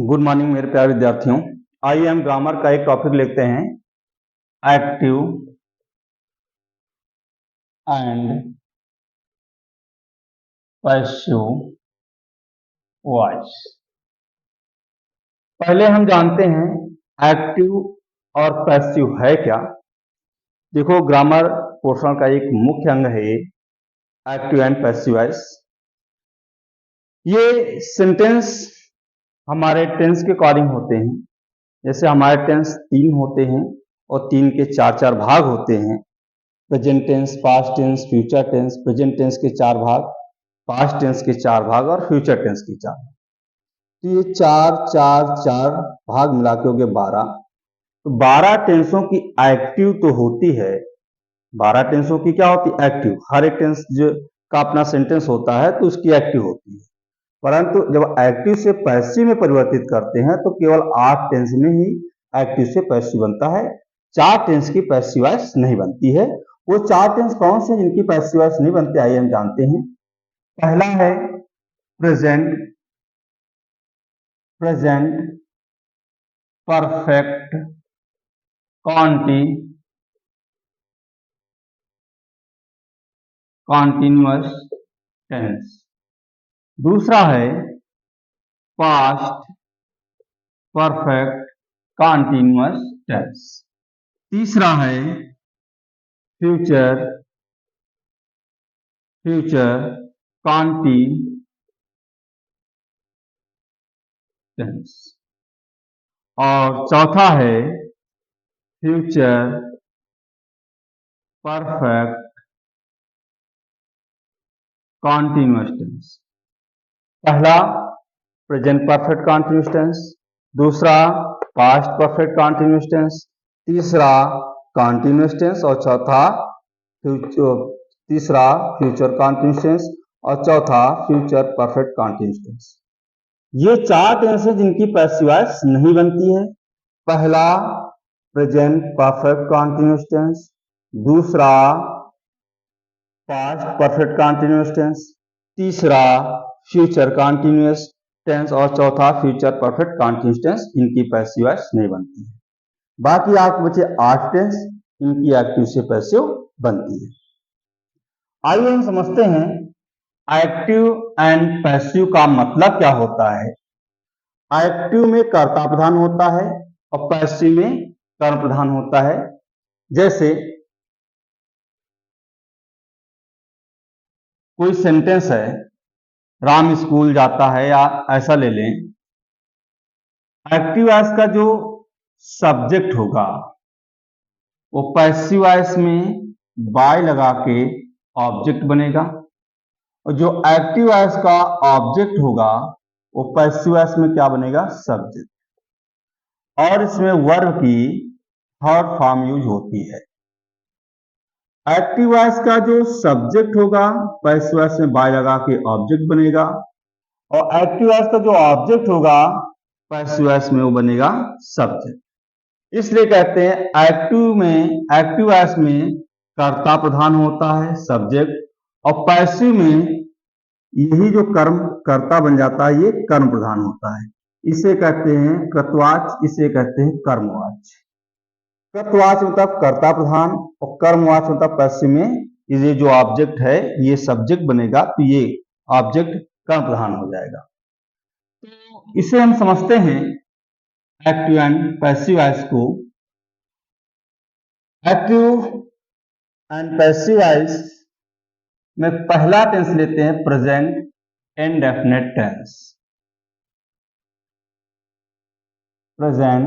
Good morning मेरे प्यारे विद्यार्थियों। आइए हम ग्रामर का एक टॉपिक लेते हैं, एक्टिव एंड पैसिव वॉइस। पहले हम जानते हैं एक्टिव और पैसिव है क्या। देखो, ग्रामर पोर्शन का एक मुख्य अंग है ये एक्टिव एंड पैसिव वॉइस। ये सेंटेंस हमारे टेंस के अकॉर्डिंग होते हैं। जैसे हमारे टेंस 3 होते हैं और 3 के 4 भाग होते हैं। Present tense, past tense, future tense. Present tense के 4 भाग, पास्ट टेंस के 4 भाग और फ्यूचर टेंस के 4 भाग। तो ये 4 भाग मिला के हो गए 12। तो 12 टेंसों की एक्टिव तो होती है। 12 टेंसों की क्या होती है? एक्टिव। हर एक टेंस जो का अपना सेंटेंस होता है तो उसकी एक्टिव होती है। परंतु जब एक्टिव से पैसिव में परिवर्तित करते हैं तो केवल 8 टेंस में ही एक्टिव से पैसिव बनता है। 4 टेंस की पैसिव वॉइस नहीं बनती है। वो 4 टेंस कौन से जिनकी पैसिव वॉइस नहीं बनती, आइए हम जानते हैं। पहला है प्रेजेंट, परफेक्ट, कॉन्टिन्यूअस टेंस। दूसरा है पास्ट परफेक्ट कॉन्टिन्यूअस टेंस। तीसरा है फ्यूचर कॉन्टिन्यूअस टेंस। और चौथा है फ्यूचर परफेक्ट कॉन्टिन्यूअस टेंस। पहला प्रेजेंट परफेक्ट कॉन्टिन्यूअस टेंस, दूसरा पास्ट परफेक्ट कॉन्टिन्यूअस टेंस, तीसरा कॉन्टिन्यूअस टेंस और चौथा तीसरा फ्यूचर कॉन्टिन्यूअस टेंस और चौथा फ्यूचर परफेक्ट कॉन्टिन्यूअस टेंस। ये 4 टेंस हैं जिनकी पैसिव वॉइस नहीं बनती है। पहला प्रेजेंट परफेक्ट कॉन्टिन्यूअस टेंस, दूसरा पास्ट परफेक्ट कॉन्टिन्यूअस टेंस, तीसरा फ्यूचर कॉन्टिन्यूअस टेंस और चौथा फ्यूचर परफेक्ट कॉन्टिन्यूअस टेंस। इनकी पैसिव वॉइस नहीं बनती है। बाकी आपके बचे 8 टेंस, इनकी एक्टिव से पैसिव बनती है। आइए हम समझते हैं एक्टिव एंड पैसिव का मतलब क्या होता है। एक्टिव में कर्ता प्रधान होता है और पैसिव में कर्म प्रधान होता है। जैसे कोई सेंटेंस है, राम स्कूल जाता है, या ऐसा ले लें। एक्टिव वॉइस का जो सब्जेक्ट होगा वो पैसिव वॉइस में बाय लगा के ऑब्जेक्ट बनेगा, और जो एक्टिव वॉइस का ऑब्जेक्ट होगा वो पैसिव वॉइस में क्या बनेगा? सब्जेक्ट। और इसमें वर्ब की थर्ड फॉर्म यूज होती है। एक्टिव वॉइस का जो सब्जेक्ट होगा पैसिव वॉइस में बाय लगा के ऑब्जेक्ट बनेगा, और एक्टिव वॉइस का जो ऑब्जेक्ट होगा पैसिव वॉइस में वो बनेगा सब्जेक्ट। इसलिए कहते हैं एक्टिव वॉइस में कर्ता प्रधान होता है, सब्जेक्ट, और पैसिव में यही जो कर्म कर्ता बन जाता है ये कर्म प्रधान होता है। इसे कहते हैं कृतवाच, इसे कहते हैं कर्मवाच। कृतवाच मतलब कर्ता प्रधान और कर्मवाच मतलब पैसिव में ये जो ऑब्जेक्ट है ये सब्जेक्ट बनेगा, तो ये ऑब्जेक्ट कर्म प्रधान हो जाएगा। तो इसे हम समझते हैं एक्टिव एंड पैसिव वॉइस को। एक्टिव एंड पैसिव वॉइस में पहला टेंस लेते हैं present indefinite tense. Present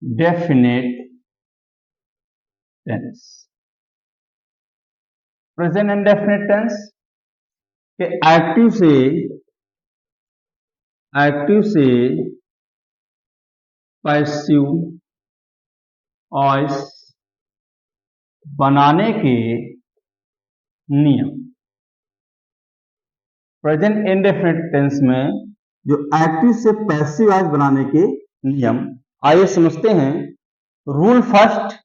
indefinite tense. Present indefinite tense के एक्टिव से पैसिव वॉइस बनाने के नियम। प्रेजेंट इंडेफिनिट टेंस में जो एक्टिव से पैसिव वॉइस बनाने के नियम, आइए समझते हैं। रूल फर्स्ट,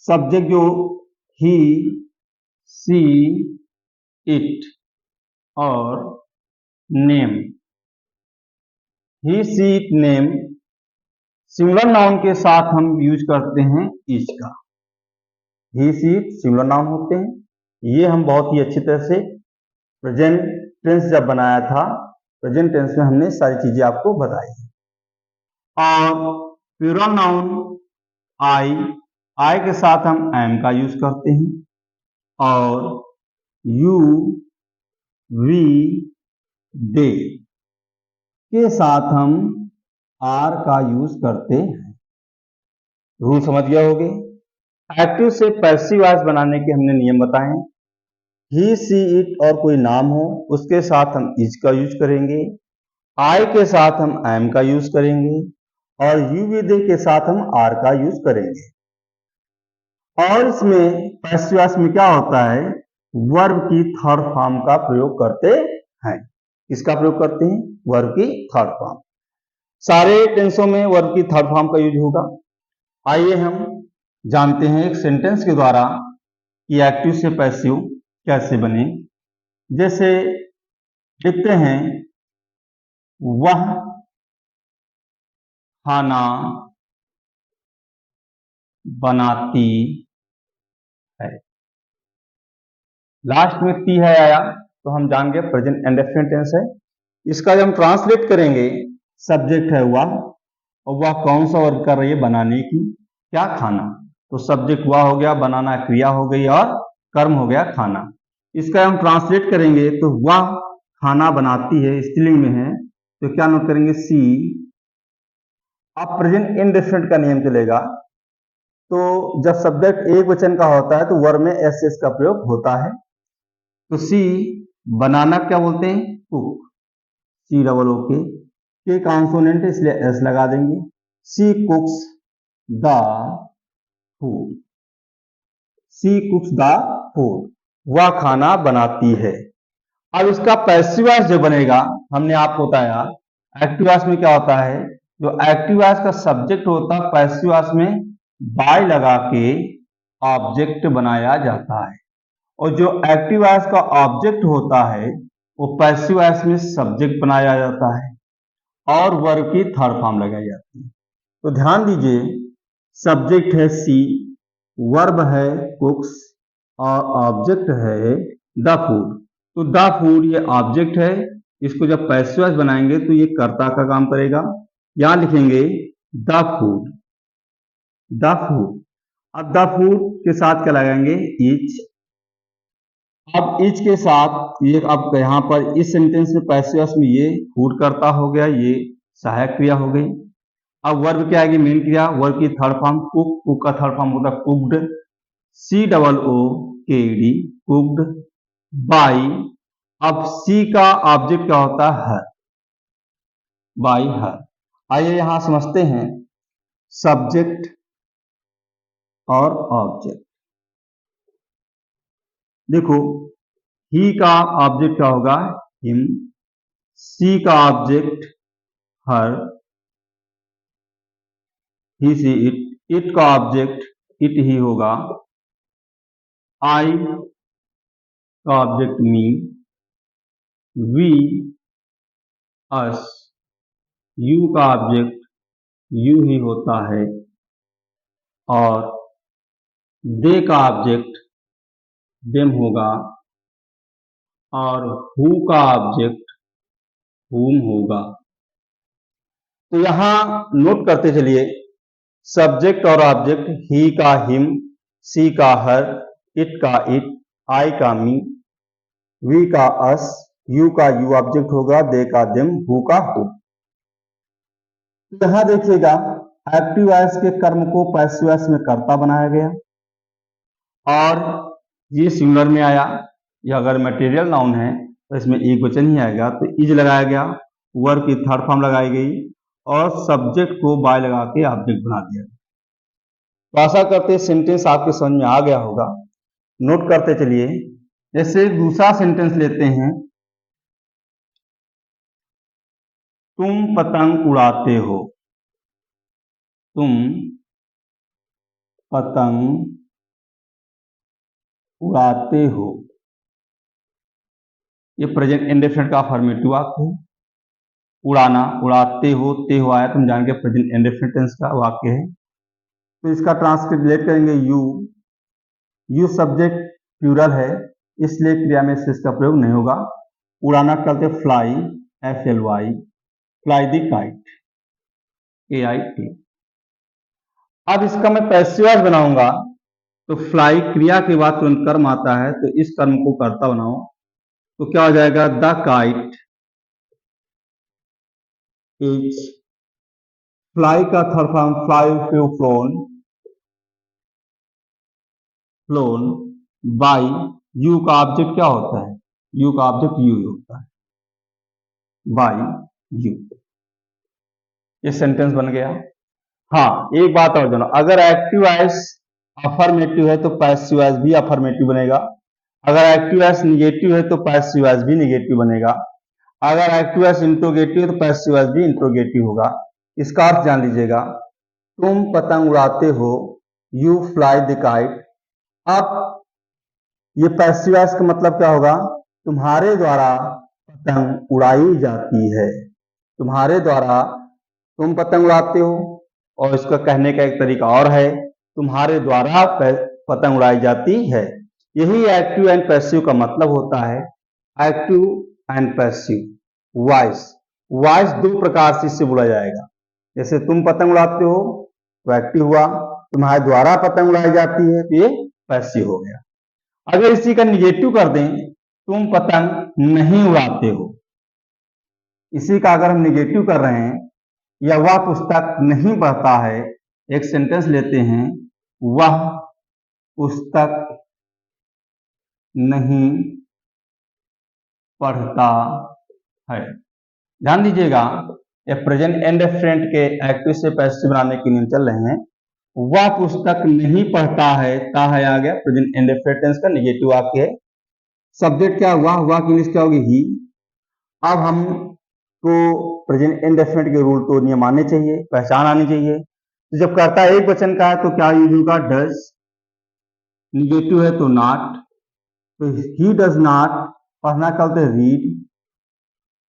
सब्जेक्ट जो ही, सी, इट और name, he she it name. Singular noun के साथ हम यूज करते हैं इज का। ही सी इट सिंगुलर नाउन होते हैं। ये हम बहुत ही अच्छी तरह से प्रेजेंट टेंस जब बनाया था, प्रेजेंट टेंस में हमने सारी चीजें आपको बताई है। और प्लूरल नाउन आई के साथ हम एम का यूज करते हैं। और यू, वी, दे के साथ हम आर का यूज करते हैं। रूल समझ गए होंगे। एक्टिव से पैसिव वॉइस बनाने के हमने नियम बताए हैं। ही सी इट और कोई नाम हो उसके साथ हम इज का यूज करेंगे, आई के साथ हम एम का यूज करेंगे, और यू वी दे के साथ हम आर का यूज करेंगे। और इसमें पैसिव वॉइस में क्या होता है, वर्ब की थर्ड फॉर्म का प्रयोग करते हैं। किसका प्रयोग करते हैं, वर्ब की थर्ड फॉर्म। सारे टेंसों में वर्ब की थर्ड फॉर्म का यूज होगा। आइए हम जानते हैं एक सेंटेंस के द्वारा कि एक्टिव से पैसिव कैसे बने। जैसे लिखते हैं, वह खाना बनाती है। लास्ट में ती है आया तो हम जान गए प्रेजेंट इंडेफिनिट टेंस है। इसका जब हम ट्रांसलेट करेंगे, सब्जेक्ट है वह, और वह कौन सा वर्ब कर रही है, बनाने की, क्या, खाना। तो सब्जेक्ट वह हो गया, बनाना क्रिया हो गई, और कर्म हो गया खाना। इसका हम ट्रांसलेट करेंगे तो वह खाना बनाती है, स्त्रीलिंग में है, तो क्या नोट करेंगे, सी। अब प्रेजेंट इंडेफिनिट का नियम चलेगा। तो जब सब्जेक्ट एक वचन का होता है तो वर्ब में एस एस का प्रयोग होता है। तो सी बनाना क्या बोलते हैं, कुक, सी डबल ओ के कॉन्सोनेंट इसलिए एस लगा देंगे। She cooks the food, she cooks the food, वह खाना बनाती है। अब इसका पैसिव वॉइस जो बनेगा, हमने आपको बताया एक्टिव वॉइस में क्या होता है, जो एक्टिव वॉइस का सब्जेक्ट होता है पैसिव वॉइस में बाय लगा के ऑब्जेक्ट बनाया जाता है, और जो एक्टिव वॉइस का ऑब्जेक्ट होता है वो पैसिव वॉइस में सब्जेक्ट बनाया जाता है और वर्ब की थर्ड फॉर्म लगाई जाती है। तो ध्यान दीजिए, सब्जेक्ट है सी, वर्ब है कुक्स, और ऑब्जेक्ट है द फूड। तो द फूड ये ऑब्जेक्ट है, इसको जब पैसिव वॉइस बनाएंगे तो ये कर्ता का काम करेगा। यहां लिखेंगे द फूड, द फूड। अब द फूड के साथ क्या लगाएंगे, इच। अब इच के साथ ये, अब यहां पर इस सेंटेंस में पैसिव वॉइस में ये फूड कर्ता हो गया, ये सहायक क्रिया हो गई। अब वर्ब क्या आएगी, मेन क्रिया, वर्ब की थर्ड फॉर्म कुक, कुक का थर्ड फॉर्म होता है कुक्ड, सी डबल ओ के डी, कुक्ड बाई। अब सी का ऑब्जेक्ट क्या होता है, हर, बाई हर। आइए यहां समझते हैं सब्जेक्ट और ऑब्जेक्ट। देखो, ही का ऑब्जेक्ट क्या होगा, हिम, सी का object her, he she it, it का ऑब्जेक्ट इट ही होगा, आई का object me, we us, you का ऑब्जेक्ट यू ही होता है, और दे का ऑब्जेक्ट देम होगा, और हु का ऑब्जेक्ट हुम होगा। तो यहां नोट करते चलिए, सब्जेक्ट और ऑब्जेक्ट, ही का हिम, सी का हर, इट का इट, आई का मी, वी का अस, यू का यू ऑब्जेक्ट होगा, दे का देम, हु का हु। यहां देखिएगा, एक्टिव वॉइस के कर्म को पैसिव वॉइस में कर्ता बनाया गया, और ये सिंगुलर में आया। यह अगर मटेरियल नाउन है तो इसमें एक वचन ही आएगा, तो इज लगाया गया, वर्ब की थर्ड फॉर्म लगाई गई, और सब्जेक्ट को बाय लगा के ऑब्जेक्ट बना दिया। तो आशा करते सेंटेंस आपके समझ में आ गया होगा। नोट करते चलिए। जैसे दूसरा सेंटेंस लेते हैं, तुम पतंग उड़ाते हो, तुम पतंग उड़ाते हो। ये प्रेजेंट इंडेफिनिट का अफर्मेटिव वाक्य है। उड़ाना, उड़ाते हो, ते हो आया, तुम जान के प्रेजेंट इंडेफिनिट टेंस का वाक्य है। तो इसका ट्रांसलेट करेंगे यू। यू सब्जेक्ट प्लूरल है, इसलिए क्रिया में से इसका प्रयोग नहीं होगा। उड़ाना करते fly, FLY, fly the kite, AIT। अब इसका मैं पैसिव वॉइस बनाऊंगा, तो फ्लाई क्रिया के बाद तुरंत कर्म आता है, तो इस कर्म को कर्ता बनाओ, तो क्या हो जाएगा, द काइट इज, फ्लाई का third form fly, phloem, phloem by, you का ऑब्जेक्ट क्या होता है, यू का ऑब्जेक्ट यू होता है, बाई यू। ये सेंटेंस बन गया। हाँ, एक बात और जानो, अगर एक्टिव वॉइस अफर्मेटिव है तो पैसिव वॉइस भी अफर्मेटिव बनेगा। अगर एक्टिव वॉइस निगेटिव है तो पैसिव वॉइस भी निगेटिव बनेगा। अगर एक्टिव वॉइस इंट्रोगेटिव है तो पैसिव वॉइस भी इंट्रोगेटिव होगा। इसका अर्थ जान लीजिएगा, तुम पतंग उड़ाते हो, यू फ्लाई द काइट। अब ये पैसिव वॉइस का मतलब क्या होगा, तुम्हारे द्वारा पतंग उड़ाई जाती है। तुम्हारे द्वारा, तुम पतंग उड़ाते हो, और इसका कहने का एक तरीका और है, तुम्हारे द्वारा पतंग उड़ाई जाती है। यही एक्टिव एंड पैसिव का मतलब होता है। Active and passive voice, voice दो प्रकार से इससे बोला जाएगा। जैसे तुम पतंग उड़ाते हो तो एक्टिव हुआ, तुम्हारे द्वारा पतंग उड़ाई जाती है तो ये पैसिव हो गया। अगर इसी का निगेटिव कर दें, तुम पतंग नहीं उड़ाते हो, इसी का अगर हम निगेटिव कर रहे हैं, या वह पुस्तक नहीं पढ़ता है, एक सेंटेंस लेते हैं, वह पुस्तक नहीं पढ़ता है। ध्यान दीजिएगा, ये प्रेजेंट इंडेफिनिट के एक्टिव से पैसिव बनाने के लिए चल रहे हैं। वह पुस्तक नहीं पढ़ता है, ता है आ गया, प्रेजेंट इंडेफिनिट टेंस का निगेटिव वाक्य है। सब्जेक्ट क्या हुआ, वह की इंग्लिश क्या होगी, ही। अब हमको प्रेजेंट इंडेफिनिट के रूल तो नियम आने चाहिए, पहचान आनी चाहिए। तो जब कर्ता एक वचन का है तो क्या यूज होगा, डज। निगेटिव है तो नॉट, तो ही डज नॉट। पढ़ना क्या होता है, read,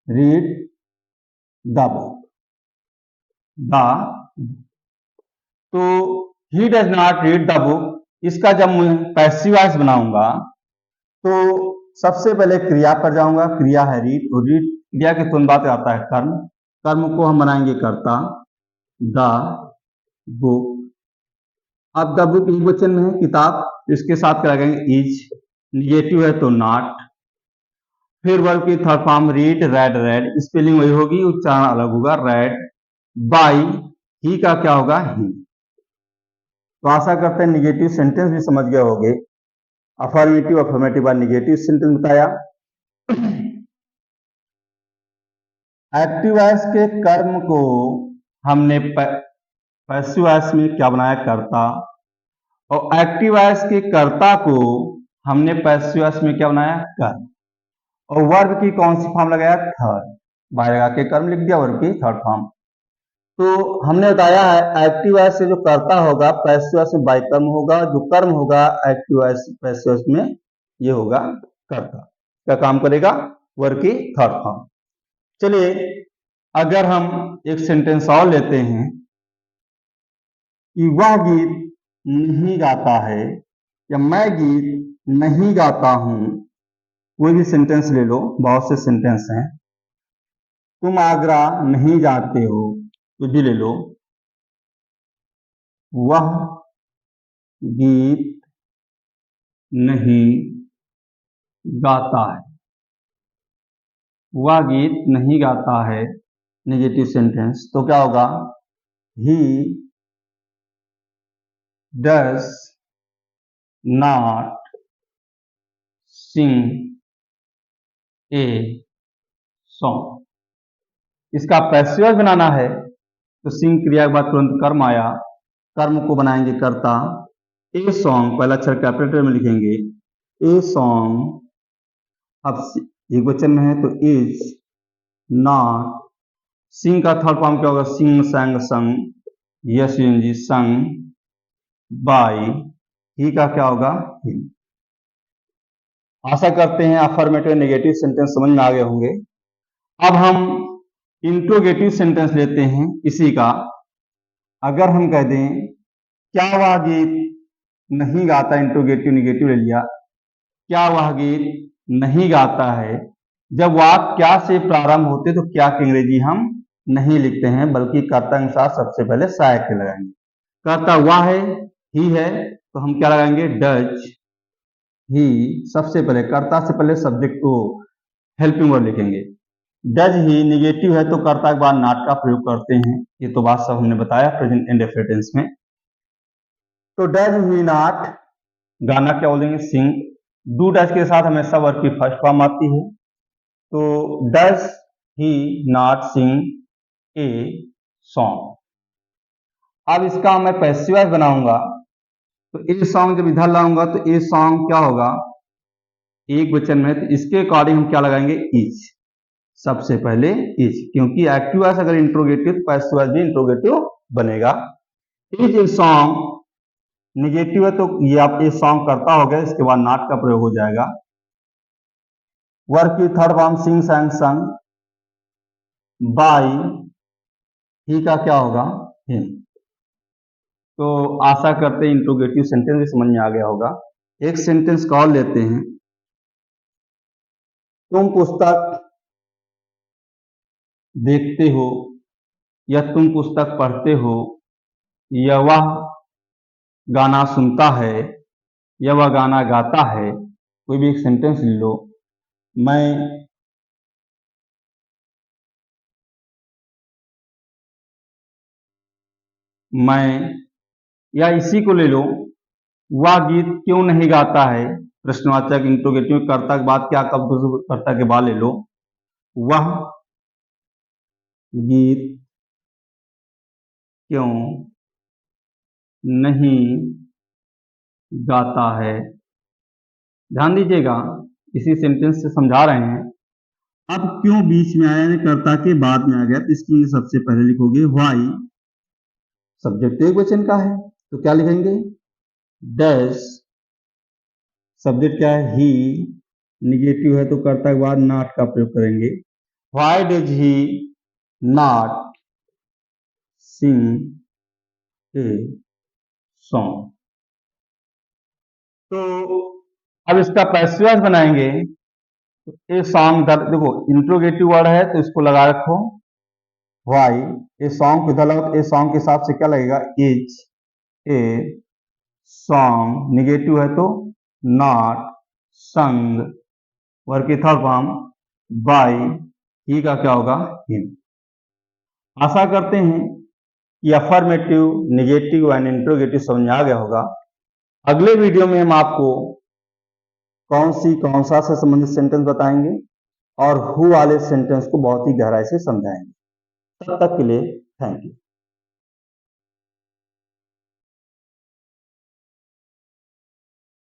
read the book, the. तो he does not read the book, इसका जब मैं पैसिव वॉइस बनाऊंगा तो सबसे पहले क्रिया पर जाऊंगा। क्रिया है रीड, और रीड क्रिया के तुरंत बाद आता है कर्म। कर्म को हम बनाएंगे कर्ता, द बुक। अब द बुक एक वचन में है, किताब, इसके साथ क्या लगेंगे, इज। निगेटिव है तो नॉट। फिर वर्ब की third form read, red, red, spelling वही होगी, उच्चारण अलग होगा, रेड। बाई, ही का क्या होगा, ही। तो आशा करते हैं निगेटिव सेंटेंस भी समझ गए होंगे। अफर्मेटिव, अफर्मेटिव और निगेटिव सेंटेंस बताया। एक्टिव वॉइस के कर्म को हमने पैसिव वॉइस में क्या बनाया, कर्ता। और एक्टिव वॉइस के कर्ता को हमने पैसिव वॉइस में क्या बनाया, कर्म। और वर्ब की कौन सी फॉर्म लगाया, थर्ड। बाय लगा के कर्म लिख दिया, वर्ब की थर्ड फॉर्म। तो हमने बताया है एक्टिव वॉइस से जो कर्ता होगा पैसिव वॉइस में बाय कर्म होगा, जो कर्म होगा एक्टिव वॉइस पैसिव वॉइस में ये होगा कर्ता। क्या काम करेगा, वर्ब की थर्ड फॉर्म। चलिए, अगर हम एक सेंटेंस और लेते हैं कि वह गीत नहीं गाता है, या मैं गीत नहीं गाता हूं, कोई भी सेंटेंस ले लो, बहुत से सेंटेंस हैं। तुम आगरा नहीं जाते हो, तो भी ले लो। वह गीत नहीं गाता है, वह गीत नहीं गाता है, नेगेटिव सेंटेंस, तो क्या होगा, he does not sing a song. इसका पैसिव वॉइस बनाना है, तो सिंग क्रिया के बाद तुरंत कर्म आया, कर्म को बनाएंगे कर्ता। ए सॉन्ग पहला अक्षर कैपिटल में लिखेंगे, ए सॉन्ग। अब एक वचन में है तो इज नॉट। सिंग का थर्ड फॉर्म क्या होगा, सिंग, संग, संग, यस जी, संग। बाई, ही का क्या होगा, ही। आशा करते हैं अफर्मेटिव नेगेटिव सेंटेंस समझ में आ गए होंगे। अब हम इंट्रोगेटिव सेंटेंस लेते हैं इसी का। अगर हम कह दें क्या वह गीत नहीं गाता, इंट्रोगेटिव नेगेटिव ले लिया, क्या वह गीत नहीं गाता है। जब वाक्य क्या से प्रारंभ होते तो क्या की अंग्रेजी हम नहीं लिखते हैं, बल्कि कर्ता के साथ सबसे पहले सहायक के लगाएंगे। कर्ता वह है, ही है, तो हम क्या लगाएंगे, डज ही। सबसे पहले कर्ता से पहले सब्जेक्ट को हेल्पिंग वर्ब लिखेंगे। डज ही निगेटिव है तो कर्ता के बाद नॉट का प्रयोग करते हैं। ये तो बात सब हमने बताया प्रेजेंट इंडेफिनिट टेंस में। तो डज ही नॉट, गाना क्या बोलेंगे, सिंग। डू डज के साथ हमेशा वर्ब की फर्स्ट फॉर्म आती है, तो does he not sing a song. अब इसका मैं पैसिव वॉइस बनाऊंगा, तो ए सॉन्ग जब इधर लाऊंगा तो ए सॉन्ग क्या होगा, एक वचन में, तो इसके अकॉर्डिंग हम क्या लगाएंगे, इज। सबसे पहले इज, क्योंकि एक्टिव वॉइस अगर इंट्रोगेटिव तो पैसिव वॉइस भी इंट्रोगेटिव बनेगा। इज ए सॉन्ग निगेटिव है तो ये आप ए सॉन्ग करता हो गया, इसके बाद नॉट का प्रयोग हो जाएगा। वर्ब की थर्ड फॉर्म सिंग sang संग, बाय ही का क्या होगा, हिम। तो आशा करते हैं इंट्रोगेटिव सेंटेंस भी समझ में आ गया होगा। एक सेंटेंस का और लेते हैं। तुम पुस्तक देखते हो या तुम पुस्तक पढ़ते हो, या वह गाना सुनता है या वह गाना गाता है। कोई भी एक सेंटेंस ले लो। मैं या इसी को ले लो, वह गीत क्यों नहीं गाता है, प्रश्नवाचक इंट्रोगेटिव, कर्ता के बाद क्या, कब कर्ता के बाद ले लो, वह गीत क्यों नहीं गाता है। ध्यान दीजिएगा, इसी सेंटेंस से समझा रहे हैं। अब क्यों बीच में आया, कर्ता के बाद में आ गया, तो इसकी सबसे पहले लिखोगे व्हाई। सब्जेक्ट एक वचन का है तो क्या लिखेंगे, डैश। सब्जेक्ट क्या है, ही। निगेटिव है तो कर्ता के बाद नॉट का प्रयोग करेंगे। Why does he not sing a song. तो अब इसका पैसिव वॉइस बनाएंगे। तो ए सॉन्ग, देखो इंट्रोगेटिव वर्ड है तो इसको लगा रखो व्हाई। ए सॉन्ग को इधर लगाओ, ए सॉन्ग के हिसाब से क्या लगेगा, इज ए सॉन्ग। निगेटिव है तो नॉट संग। वर्ब की थर्ड फॉर्म बाय, ही का क्या होगा, हिम। आशा करते हैं कि अफर्मेटिव, निगेटिव एंड इंट्रोगेटिव समझ में आ गया होगा। अगले वीडियो में हम आपको कौन सा से संबंधित सेंटेंस बताएंगे और हु वाले सेंटेंस को बहुत ही गहराई से समझाएंगे। तब तक के लिए थैंक यू।